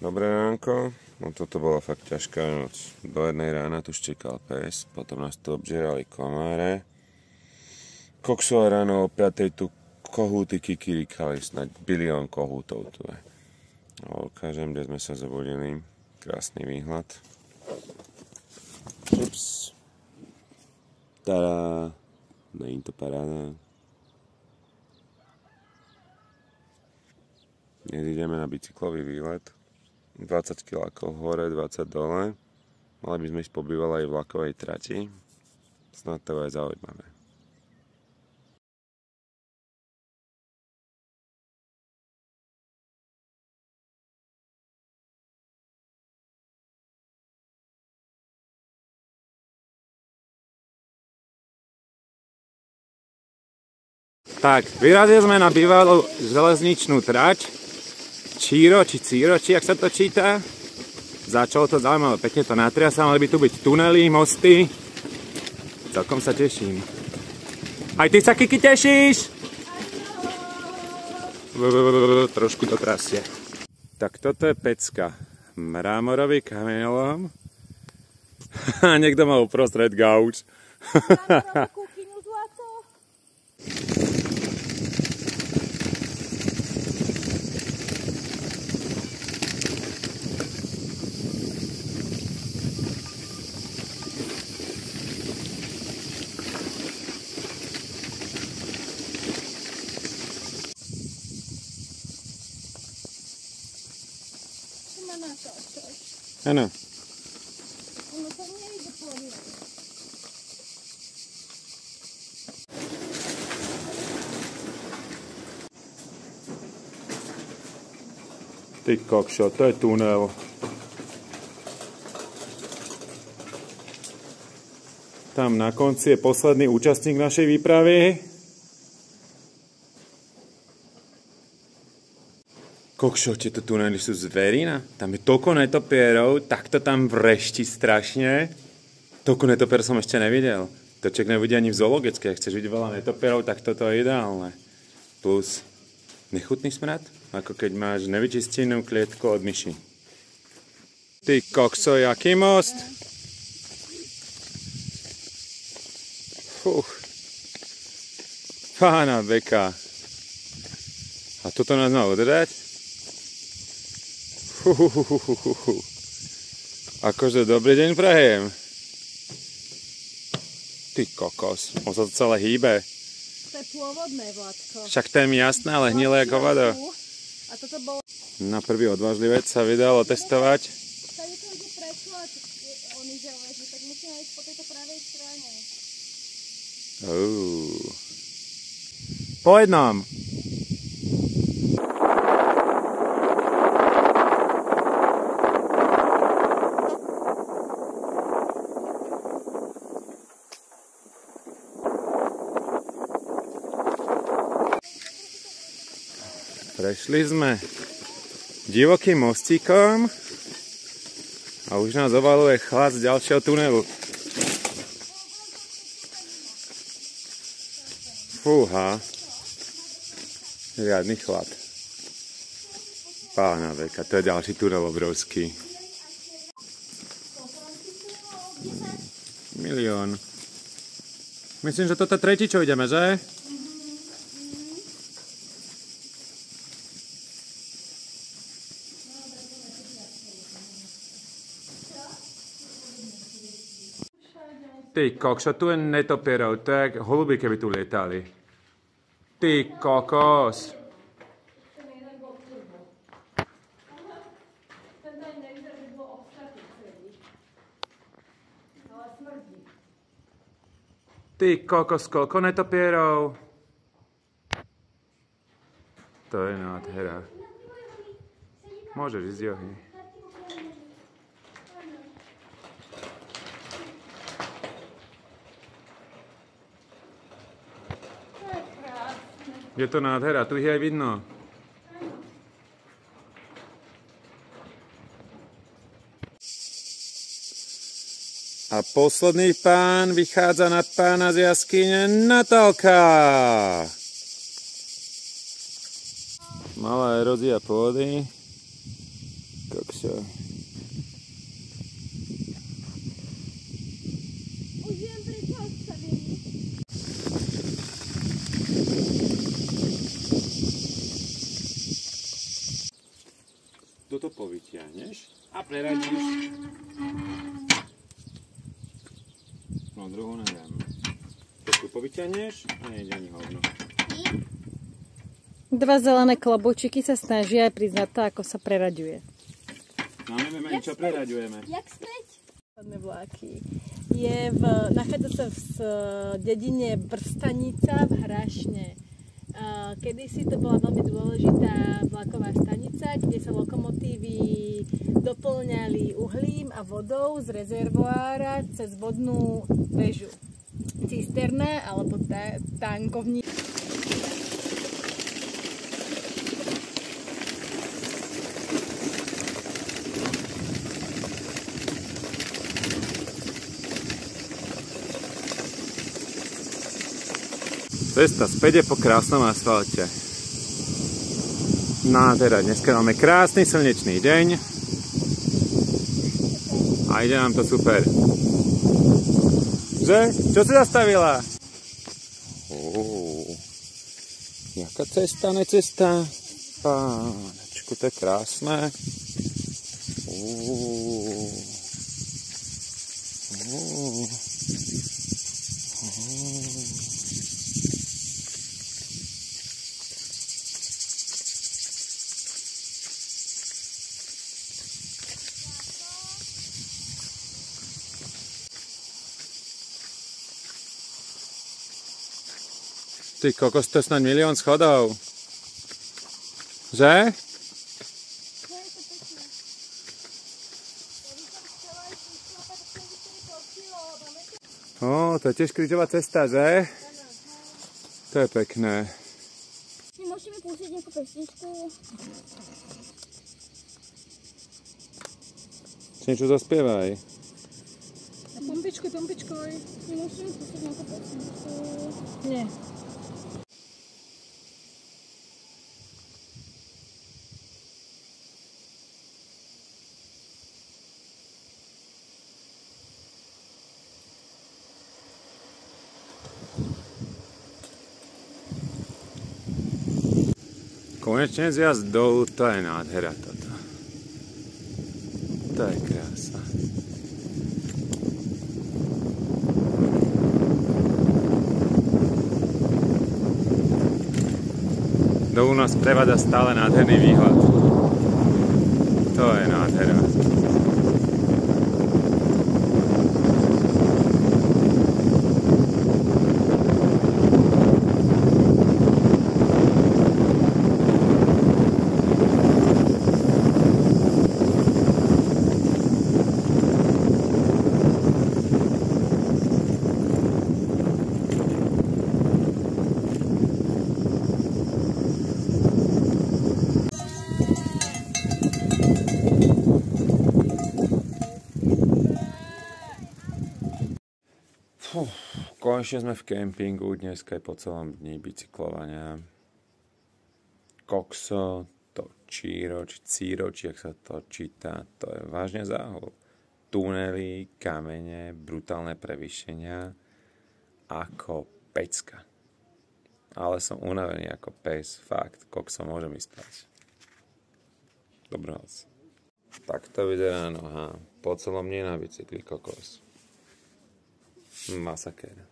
Dobré ránko, no toto bola fakt ťažká noc. Do 1 rána tu štekal pes, potom nás tu obžerali komáre. Kokso ráno o 5 tu kohúty kikirikali, snáď bilión kohútov tu je. O každém, kde sme sa zobudili, krásny výhľad. Ups. Tada, není to paráda. Dnes ideme na bicyklový výlet. 20 km hore, 20 dole. Mali by sme ísť po bývalej vlakovej trati. Snad to je zaujímavé. Tak, vyrazili sme na bývalú železničnú trať. Číro, či Círo, či jak sa to číta. Začalo to zaujímavé, pekne to natriasa, mali by tu byť tunely, mosty. Celkom sa teším. Aj ty sa, Kiki, tešíš? Trošku to trasie. Tak toto je pecka. Mrámorový kameňolom. Niekto mal uprostred gauč. Áno. Ono to nejde poriadne. Ty kokšo, to je tunel. Tam na konci je posledný účastník našej výpravy. Kokšo, tieto tunely sú zverina. Tam je toľko netopierov, tak to tam vrešti strašne. Toľko netopierov som ešte nevidel. To človek nevidí ani v zoologické. Ak chceš vidieť veľa netopierov, tak toto je ideálne. Plus nechutný smrad, ako keď máš nevyčistenú klietku od myši. Ty kokso, jaký most? Fuch. Pána beka. A toto nás má udržať? Akože dobrý deň prajem. Ty kokos, on sa to celé hýbe. To je pôvodné, Vládko. Však to je mi jasné, ale hnilé ako vado. A toto bolo... Na prvý odvážlivec sa vydalo testovať. Tady to ide preklad oný železný, tak musíme ísť po tejto pravej strane. Po jednom. Prešli sme divokým mostíkom a už nás ovaluje chlad z ďalšieho tunelu. Fúha, žiadny chlad. Pána veka, to je ďalší tunel obrovský. Milión. Myslím, že toto je tretí, čo ideme, že? Ty kokšo, tu je netopierov, to je jak holuby, keby tu lietali. Ty kokos. Ty kokos, koľko netopierov? To je nádhera. Môžeš ísť, Johy. Je to nádhera, tu ich aj vidno. A posledný pán vychádza nad pána z jaskyne, Natálka. Malá erózia pôdy. kokso. Už viem, prečo odstavili. Toto povytiahneš a preradíš. No druhú nedám. Toto povytiahneš a nejde ani hovno. Dva zelené klobúčiky sa snažia aj prísť na to, ako sa preraďuje. No nevieme ani čo preraďujeme. Jak späť? Vláky. Nachádza sa v dedine Brstanica v Hrašne. Kedysi to bola veľmi dôležitá vlaková stanica, kde sa lokomotívy doplňali uhlím a vodou z rezervoára cez vodnú väžu. Cisterna alebo tankovník. Cesta späť je po krásnom asfalte. Nádhera, dneska máme krásny slnečný deň a ide nám to super. Že? Čo si zastavila? Jaká cesta, necesta? Pánečku, to je krásne. Ty kokos, to je snáď 1 000 000 schodov. Že? To je tiež krížová cesta, že? To je pekné. Môžeme pustiť nejakú pesničku? Niečo zaspievaj. Pompičkuj. Môžeme pustiť nejakú pesničku? Nie. Konečne zjazd dolu, to je nádhera toto. To je krása. Dolu nás prevádza stále nádherný výhľad. To je nádhera. Konečne sme v kempingu, dneska je po celom dni bicyklovania. Kokso, to Číro, či Círo, či jak sa to číta, to je vážne záhul. Tunely, kamene, brutálne prevýšenia, ako pecka. Ale som unavený ako pes, fakt, kokso, môžem ísť spať. Dobrú noc. Takto vyzerá noha, po celom dni na bicykli, kokos. Masakér.